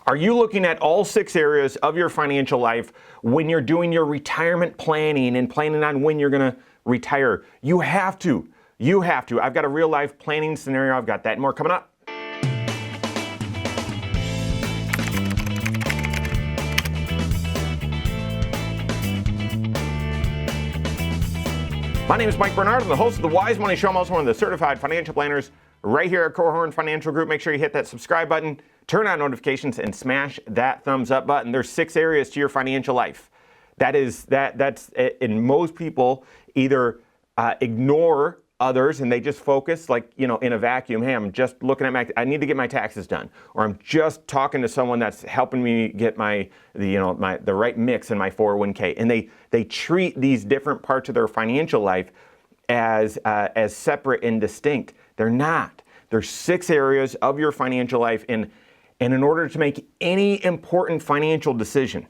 Are you looking at all 6 areas of your financial life when you're doing your retirement planning and planning on when you're going to retire? You have to. You have to. I've got a real life planning scenario. I've got that and more coming up. My name is Mike Bernard. I'm the host of the Wise Money Show. I'm also one of the certified financial planners right here at Korhorn Financial Group. Make sure you hit that subscribe button, turn on notifications, and smash that thumbs up button. There's 6 areas to your financial life. That's and most people either ignore others and they just focus like, in a vacuum. Hey, I'm just looking at I need to get my taxes done, or I'm just talking to someone that's helping me get the right mix in my 401k. And they treat these different parts of their financial life as separate and distinct. They're not. There's 6 areas of your financial life, and in order to make any important financial decision,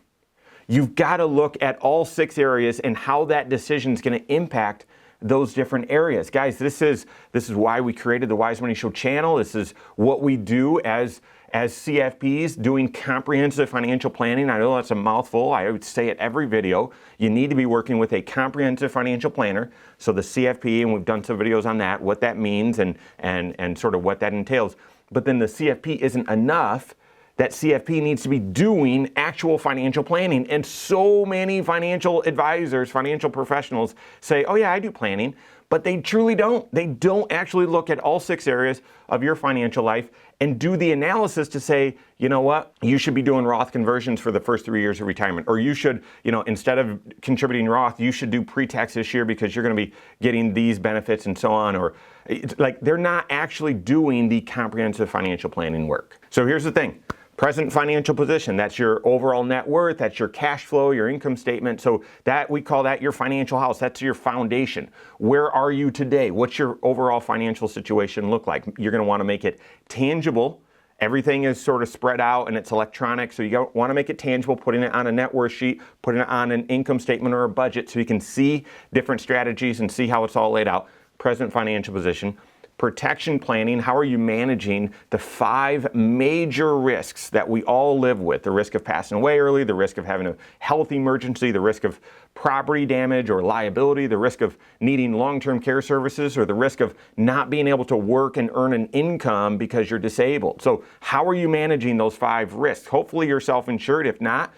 you've got to look at all 6 areas and how that decision is going to impact those different areas. Guys, this is why we created the Wise Money Show channel. This is what we do as CFPs, doing comprehensive financial planning. I know that's a mouthful. I would say it every video. You need to be working with a comprehensive financial planner. So the CFP, and we've done some videos on that, what that means and sort of what that entails. But then the CFP isn't enough. That CFP needs to be doing actual financial planning. And so many financial advisors, financial professionals say, oh yeah, I do planning, but they truly don't. They don't actually look at all 6 areas of your financial life and do the analysis to say, you know what, you should be doing Roth conversions for the first 3 years of retirement. Or you should, instead of contributing Roth, you should do pre-tax this year because you're going to be getting these benefits and so on. Or they're not actually doing the comprehensive financial planning work. So here's the thing. Present financial position, that's your overall net worth, that's your cash flow, your income statement. So that we call that your financial house. That's your foundation. Where are you today? What's your overall financial situation look like? You're going to want to make it tangible. Everything is sort of spread out and it's electronic. So you want to make it tangible, putting it on a net worth sheet, putting it on an income statement or a budget so you can see different strategies and see how it's all laid out. Present financial position. Protection planning, how are you managing the 5 major risks that we all live with? The risk of passing away early, the risk of having a health emergency, the risk of property damage or liability, the risk of needing long-term care services, or the risk of not being able to work and earn an income because you're disabled. So how are you managing those 5 risks? Hopefully you're self-insured. If not,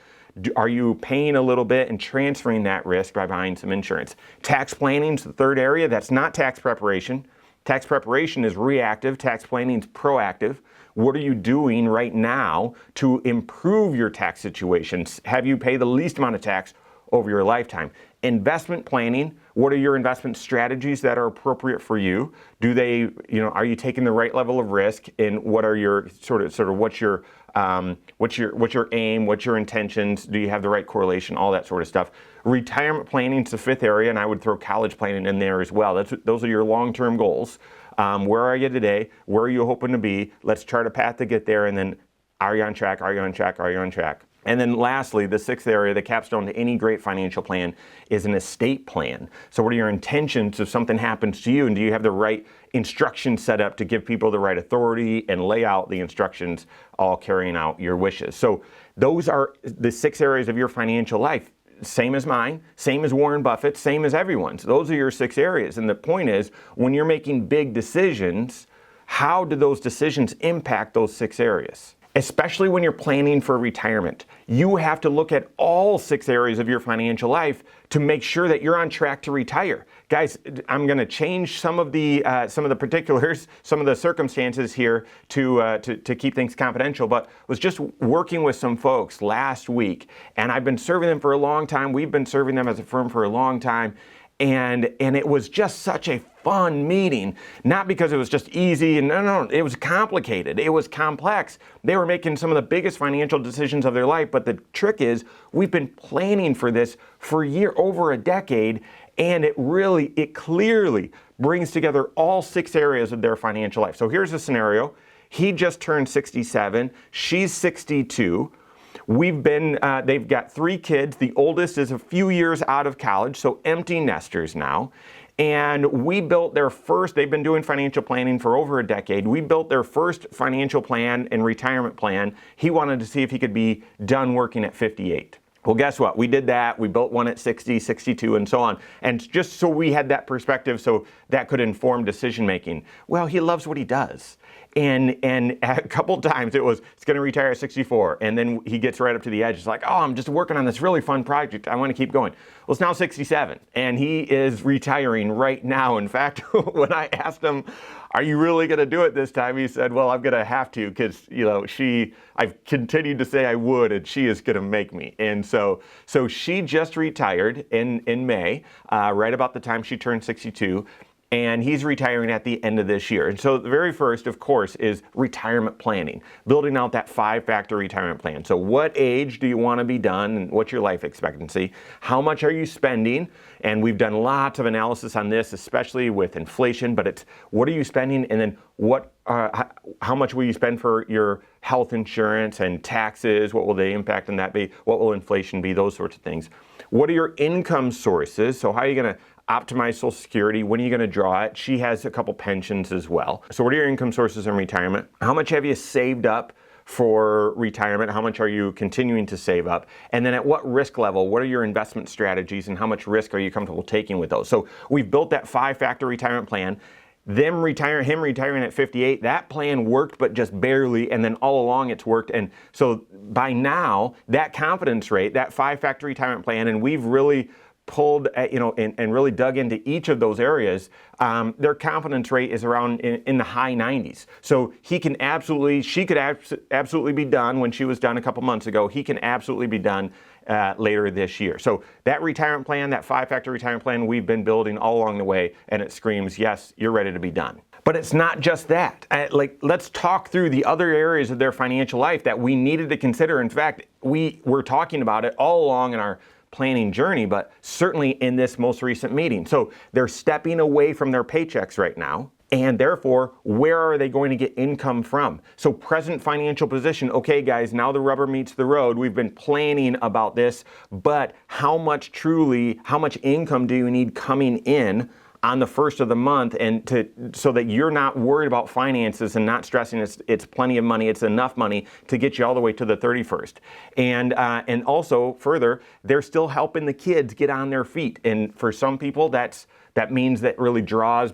are you paying a little bit and transferring that risk by buying some insurance? Tax planning is the 3rd area. That's not tax preparation. Tax preparation is reactive, tax planning is proactive. What are you doing right now to improve your tax situations? Have you pay the least amount of tax over your lifetime? Investment planning, what are your investment strategies that are appropriate for you? Do they, are you taking the right level of risk? And what are your sort of what's your aim? What's your intentions? Do you have the right correlation? All that sort of stuff. Retirement planning is the 5th area, and I would throw college planning in there as well. Those are your long-term goals. Where are you today? Where are you hoping to be? Let's chart a path to get there, and then are you on track? Are you on track? Are you on track? And then lastly, the 6th area, the capstone to any great financial plan, is an estate plan. So what are your intentions if something happens to you, and do you have the right instructions set up to give people the right authority and lay out the instructions, all carrying out your wishes? So those are the 6 areas of your financial life. Same as mine, same as Warren Buffett, same as everyone's. Those are your 6 areas. And the point is, when you're making big decisions, how do those decisions impact those 6 areas? Especially when you're planning for retirement. You have to look at all 6 areas of your financial life to make sure that you're on track to retire. Guys, I'm going to change some of the particulars, some of the circumstances here to keep things confidential, but was just working with some folks last week, and I've been serving them for a long time. We've been serving them as a firm for a long time. And it was just such a fun meeting, not because it was just easy, and no, it was complicated. It was complex. They were making some of the biggest financial decisions of their life, but the trick is we've been planning for this for over a decade, and it clearly brings together all 6 areas of their financial life. So here's a scenario. He just turned 67. She's 62. They've got 3 kids. The oldest is a few years out of college, so empty nesters now. And we built their first, they've been doing financial planning for over a decade. We built their first financial plan and retirement plan. He wanted to see if he could be done working at 58. Well, guess what? We did that. We built one at 60, 62, and so on. And just so we had that perspective so that could inform decision making. Well, he loves what he does. And a couple times it's going to retire at 64. And then he gets right up to the edge. It's like, oh, I'm just working on this really fun project. I want to keep going. Well, it's now 67 and he is retiring right now. In fact, when I asked him, are you really going to do it this time? He said, well, I'm going to have to because, I've continued to say I would and she is going to make me. And so she just retired in May, right about the time she turned 62. And he's retiring at the end of this year. And so the very first, of course, is retirement planning, building out that 5-factor retirement plan. So what age do you want to be done and what's your life expectancy? How much are you spending? And we've done lots of analysis on this, especially with inflation, but it's what are you spending and then how much will you spend for your health insurance and taxes? What will the impact on that be? What will inflation be? Those sorts of things. What are your income sources? So how are you going to optimize Social Security? When are you going to draw it? She has a couple pensions as well. So what are your income sources in retirement? How much have you saved up for retirement? How much are you continuing to save up? And then at what risk level? What are your investment strategies and how much risk are you comfortable taking with those? So we've built that 5-factor retirement plan. Him retiring at 58, that plan worked, but just barely, and then all along it's worked. And so by now, that confidence rate, that 5-factor retirement plan, and we've really pulled at, and really dug into each of those areas, their confidence rate is around in the high 90s. So she could absolutely be done when she was done a couple months ago. He can absolutely be done later this year. So that retirement plan, that 5-factor retirement plan, we've been building all along the way, and it screams, yes, you're ready to be done. But it's not just that. Let's talk through the other areas of their financial life that we needed to consider. In fact, we were talking about it all along in our planning journey, but certainly in this most recent meeting. So they're stepping away from their paychecks right now. And therefore, where are they going to get income from? So present financial position, okay guys, now the rubber meets the road. We've been planning about this, but how much income do you need coming in on the first of the month so that you're not worried about finances and not stressing it's plenty of money, it's enough money to get you all the way to the 31st. And also further, they're still helping the kids get on their feet. And for some people, that means that really draws,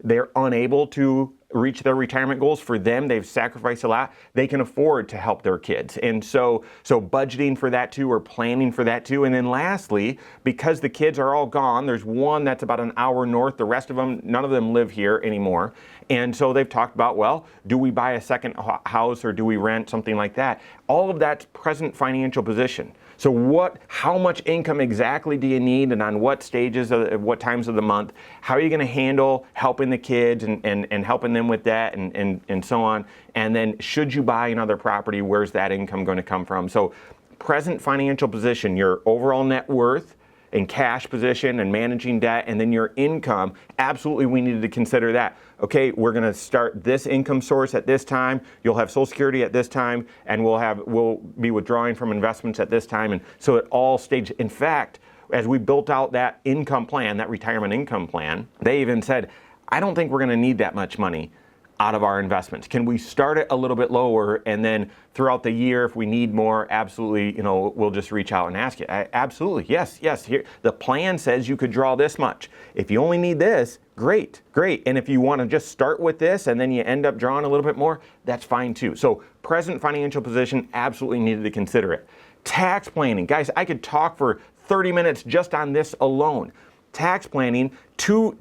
they're unable to reach their retirement goals. For them, they've sacrificed a lot. They can afford to help their kids. And so budgeting for that too, or planning for that too. And then lastly, because the kids are all gone, there's one that's about an hour north. The rest of them, none of them live here anymore. And so they've talked about, well, do we buy a second house or do we rent, something like that? All of that's present financial position. So how much income exactly do you need and on what stages, what times of the month? How are you going to handle helping the kids and helping them with that and so on? And then should you buy another property, where's that income going to come from? So present financial position, your overall net worth and cash position and managing debt, and then your income, absolutely we needed to consider that. Okay, we're going to start this income source at this time, you'll have Social Security at this time, and we'll be withdrawing from investments at this time. And so at all stages, in fact, as we built out that income plan, that retirement income plan, they even said, I don't think we're going to need that much money out of our investments. Can we start it a little bit lower, and then throughout the year, if we need more, absolutely, we'll just reach out and ask you. Absolutely, yes. Here, the plan says you could draw this much. If you only need this, great. And if you want to just start with this and then you end up drawing a little bit more, that's fine too. So present financial position, absolutely needed to consider it. Tax planning, guys, I could talk for 30 minutes just on this alone. Tax planning, two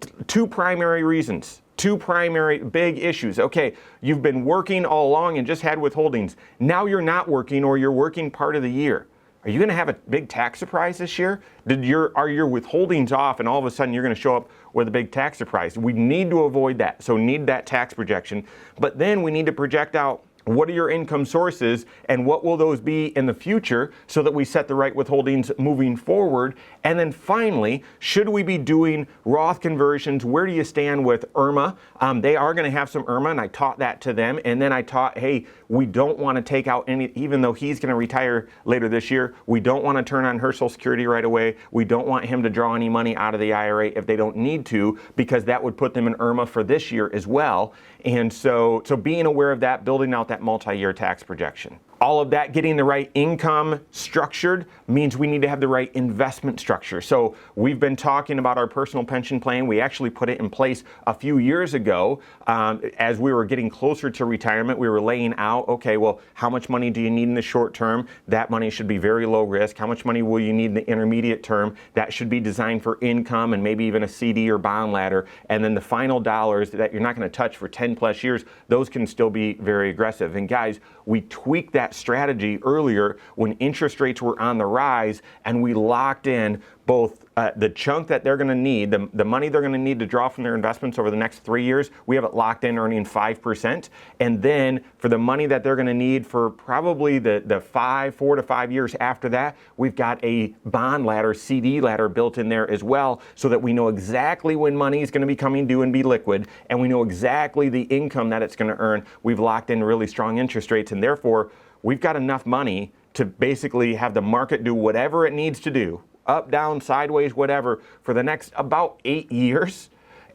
primary reasons. Two primary big issues. Okay, you've been working all along and just had withholdings. Now you're not working, or you're working part of the year. Are you going to have a big tax surprise this year? Are your withholdings off and all of a sudden you're going to show up with a big tax surprise? We need to avoid that. So need that tax projection. But then we need to project out What are your income sources and what will those be in the future so that we set the right withholdings moving forward? And then finally, should we be doing Roth conversions? Where do you stand with IRMA? They are going to have some IRMA, and I taught that to them. And then I taught, hey, we don't want to take out any, even though he's going to retire later this year, we don't want to turn on her Social Security right away. We don't want him to draw any money out of the IRA if they don't need to, because that would put them in IRMA for this year as well. And so being aware of that, building out that multi-year tax projection. All of that, getting the right income structured, means we need to have the right investment structure. So we've been talking about our personal pension plan. We actually put it in place a few years ago. As we were getting closer to retirement, we were laying out, okay, well, how much money do you need in the short term? That money should be very low risk. How much money will you need in the intermediate term? That should be designed for income and maybe even a CD or bond ladder. And then the final dollars that you're not going to touch for 10 plus years, those can still be very aggressive. And guys, we tweaked that strategy earlier when interest rates were on the rise, and we locked in both the chunk that they're going to need, the money they're going to need to draw from their investments over the next 3 years, we have it locked in earning 5%. And then for the money that they're going to need for probably the 4 to 5 years after that, we've got a bond ladder, CD ladder built in there as well, so that we know exactly when money is going to be coming due and be liquid, and we know exactly the income that it's going to earn. We've locked in really strong interest rates, and therefore we've got enough money to basically have the market do whatever it needs to do, up, down, sideways, whatever, for the next about 8 years.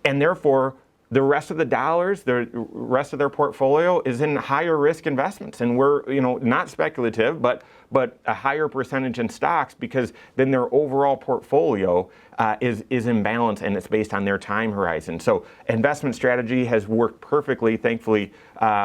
And therefore, the rest of the dollars, the rest of their portfolio is in higher risk investments. And we're, not speculative, but a higher percentage in stocks, because then their overall portfolio is in balance, and it's based on their time horizon. So investment strategy has worked perfectly. Thankfully,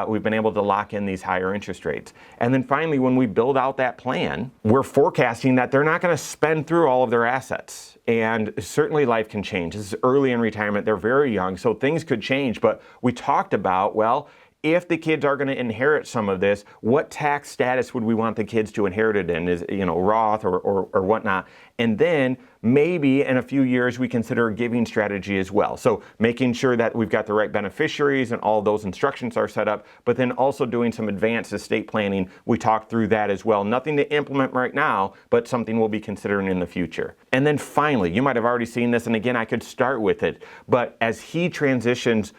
we've been able to lock in these higher interest rates. And then finally, when we build out that plan, we're forecasting that they're not going to spend through all of their assets. And certainly life can change. This is early in retirement. They're very young, so things could change. But we talked about, well, if the kids are going to inherit some of this, what tax status would we want the kids to inherit it in? Is Roth or whatnot? And then maybe in a few years we consider a giving strategy as well. So making sure that we've got the right beneficiaries and all those instructions are set up, but then also doing some advanced estate planning. We talked through that as well. Nothing to implement right now, but something we'll be considering in the future. And then finally, you might have already seen this, and again, I could start with it, but as he transitions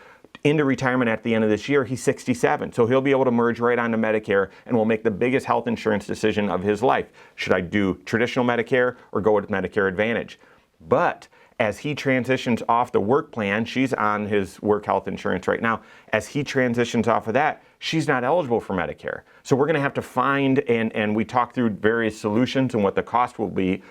into retirement at the end of this year, he's 67. So he'll be able to merge right onto Medicare and will make the biggest health insurance decision of his life. Should I do traditional Medicare or go with Medicare Advantage? But as he transitions off the work plan, she's on his work health insurance right now. As he transitions off of that, she's not eligible for Medicare. So we're going to have to find, and we talked through various solutions and what the cost will be,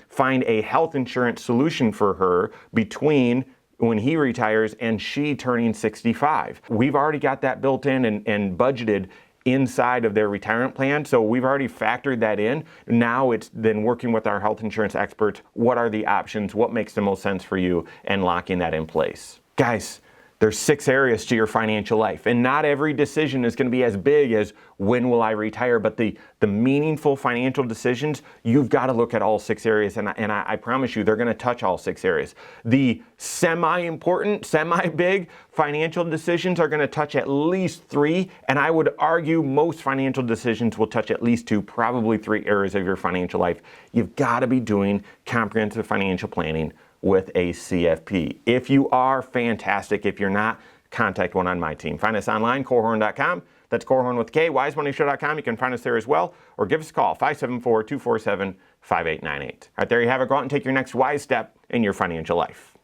find a health insurance solution for her between when he retires and she turning 65. We've already got that built in and budgeted inside of their retirement plan. So we've already factored that in. Now it's then working with our health insurance experts. What are the options? What makes the most sense for you? And locking that in place. Guys, there's 6 areas to your financial life, and not every decision is going to be as big as when will I retire, but the meaningful financial decisions, you've got to look at all 6 areas, and I promise you they're going to touch all 6 areas. The semi-important, semi-big financial decisions are going to touch at least 3, and I would argue most financial decisions will touch at least 2, probably 3 areas of your financial life. You've got to be doing comprehensive financial planning with a CFP. If you are, fantastic. If you're not, contact one on my team. Find us online, Korhorn.com. That's Korhorn with K, wisemoneyshow.com. You can find us there as well, or give us a call, 574-247-5898. All right, there you have it. Go out and take your next wise step in your financial life.